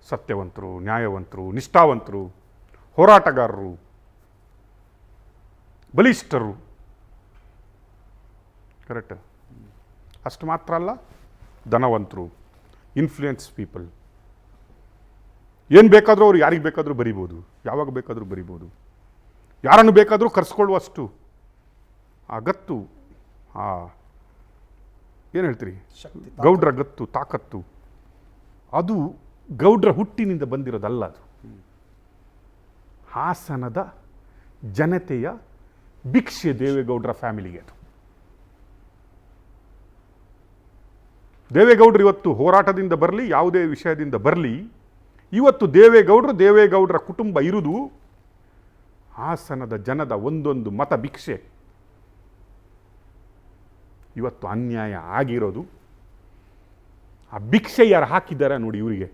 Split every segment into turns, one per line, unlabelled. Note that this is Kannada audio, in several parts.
ಸತ್ಯವಂತರು, ನ್ಯಾಯವಂತರು, ನಿಷ್ಠಾವಂತರು, ಹೋರಾಟಗಾರರು, ಬಲಿಷ್ಠರು. ಕರೆಕ್ಟ್. ಅಷ್ಟು ಮಾತ್ರ ಅಲ್ಲ, ಧನವಂತರು, ಇನ್ಫ್ಲೂಯೆನ್ಸ್ ಪೀಪಲ್. ಏನು ಬೇಕಾದರೂ ಅವ್ರು ಯಾರಿಗೆ ಬೇಕಾದರೂ ಬರಿಬೋದು, ಯಾವಾಗ ಬೇಕಾದರೂ ಬರಿಬೋದು, ಯಾರನ್ನು ಬೇಕಾದರೂ ಕರೆಸ್ಕೊಳ್ಳುವಷ್ಟು ಆ ಗತ್ತು, ಆ ಏನು ಹೇಳ್ತೀರಿ, ಗೌಡ್ರ ಗತ್ತು, ತಾಕತ್ತು, ಅದು ಗೌಡ್ರ ಹುಟ್ಟಿನಿಂದ ಬಂದಿರೋದಲ್ಲ. ಅದು ಹಾಸನದ ಜನತೆಯ ಭಿಕ್ಷೆ ದೇವೇಗೌಡರ ಫ್ಯಾಮಿಲಿಗೆ. ಅದು ದೇವೇಗೌಡರು ಇವತ್ತು ಹೋರಾಟದಿಂದ ಬರಲಿ, ಯಾವುದೇ ವಿಷಯದಿಂದ ಬರಲಿ, ಇವತ್ತು ದೇವೇಗೌಡರ ಕುಟುಂಬ ಇರುವುದು ಹಾಸನದ ಜನದ ಒಂದೊಂದು ಮತ ಭಿಕ್ಷೆ. ಇವತ್ತು ಅನ್ಯಾಯ ಆಗಿರೋದು ಆ ಭಿಕ್ಷೆ ಯಾರು ಹಾಕಿದ್ದಾರೆ ನೋಡಿ. ಇವರಿಗೆ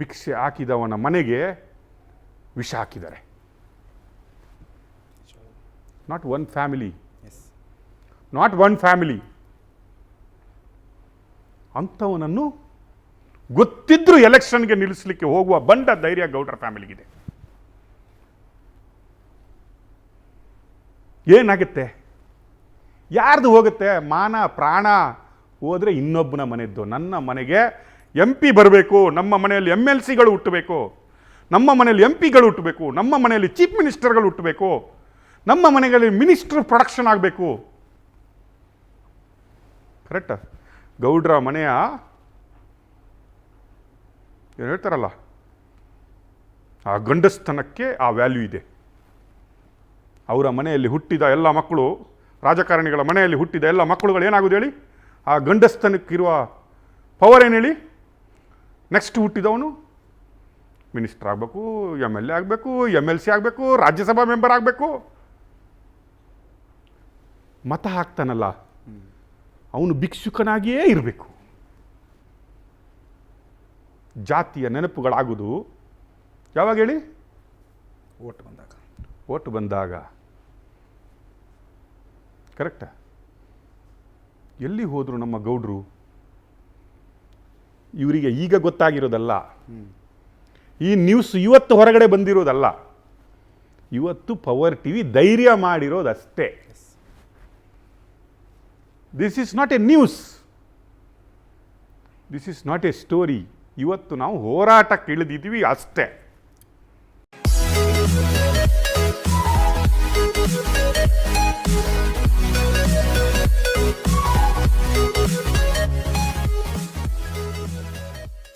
ಭಿಕ್ಷೆ ಹಾಕಿದವನ ಮನೆಗೆ ವಿಷ ಹಾಕಿದ್ದಾರೆ. Not one family. ಅಂಥವನನ್ನು ಗೊತ್ತಿದ್ರೂ ಎಲೆಕ್ಷನ್ಗೆ ನಿಲ್ಲಿಸಲಿಕ್ಕೆ ಹೋಗುವ ಬಂಡ ಧೈರ್ಯ ಗೌಡ್ರ ಫ್ಯಾಮಿಲಿಗಿದೆ. ಏನಾಗುತ್ತೆ? ಯಾರ್ದು ಹೋಗುತ್ತೆ? ಮಾನ ಪ್ರಾಣ ಹೋದರೆ ಇನ್ನೊಬ್ಬನ ಮನೆಯದ್ದು. ನನ್ನ ಮನೆಗೆ MP ಬರಬೇಕು, ನಮ್ಮ ಮನೆಯಲ್ಲಿ MLCಗಳು ಹುಟ್ಟಬೇಕು, ನಮ್ಮ ಮನೆಯಲ್ಲಿ MP ಗಳು ಹುಟ್ಟಬೇಕು, ನಮ್ಮ ಮನೆಯಲ್ಲಿ ಚೀಫ್ ಮಿನಿಸ್ಟರ್ಗಳು ಹುಟ್ಟಬೇಕು, ನಮ್ಮ ಮನೆಯಲ್ಲಿ ಮಿನಿಸ್ಟರ್ ಪ್ರೊಡಕ್ಷನ್ ಆಗಬೇಕು. ಕರೆಕ್ಟ್. ಗೌಡ್ರ ಮನೆಯ ಏನು ಹೇಳ್ತಾರಲ್ಲ, ಆ ಗಂಡಸ್ತನಕ್ಕೆ ಆ ವ್ಯಾಲ್ಯೂ ಇದೆ. ಅವರ ಮನೆಯಲ್ಲಿ ಹುಟ್ಟಿದ ಎಲ್ಲ ಮಕ್ಕಳು, ರಾಜಕಾರಣಿಗಳ ಮನೆಯಲ್ಲಿ ಹುಟ್ಟಿದ ಎಲ್ಲ ಮಕ್ಕಳುಗಳು ಏನಾಗೋದು ಹೇಳಿ? ಆ ಗಂಡಸ್ತನಕ್ಕಿರುವ ಪವರ್ ಏನು ಹೇಳಿ? ನೆಕ್ಸ್ಟ್ ಹುಟ್ಟಿದವನು ಮಿನಿಸ್ಟರ್ ಆಗಬೇಕು, MLA ಆಗಬೇಕು, MLC ಆಗಬೇಕು, ರಾಜ್ಯಸಭಾ ಮೆಂಬರ್ ಆಗಬೇಕು. ಮತ ಹಾಕ್ತಾನಲ್ಲ, ಅವನು ಭಿಕ್ಷುಕನಾಗಿಯೇ ಇರಬೇಕು. ಜಾತಿಯ ನೆನಪುಗಳಾಗುವುದು ಯಾವಾಗ ಹೇಳಿ? ಓಟ್ ಬಂದಾಗ. ಕರೆಕ್ಟಾ? ಎಲ್ಲಿ ಹೋದರು ನಮ್ಮ ಗೌಡ್ರು? ಇವರಿಗೆ ಈಗ ಗೊತ್ತಾಗಿರೋದಲ್ಲ, ಈ ನ್ಯೂಸ್ ಇವತ್ತು ಹೊರಗಡೆ ಬಂದಿರೋದಲ್ಲ, ಇವತ್ತು ಪವರ್ TV ಧೈರ್ಯ ಮಾಡಿರೋದಷ್ಟೇ. This is not a news, this is not a story. ಇವತ್ತು ನಾವು ಹೋರಾಟಕ್ಕೆ ಇಳಿದಿದ್ದೀವಿ ಅಷ್ಟೇ.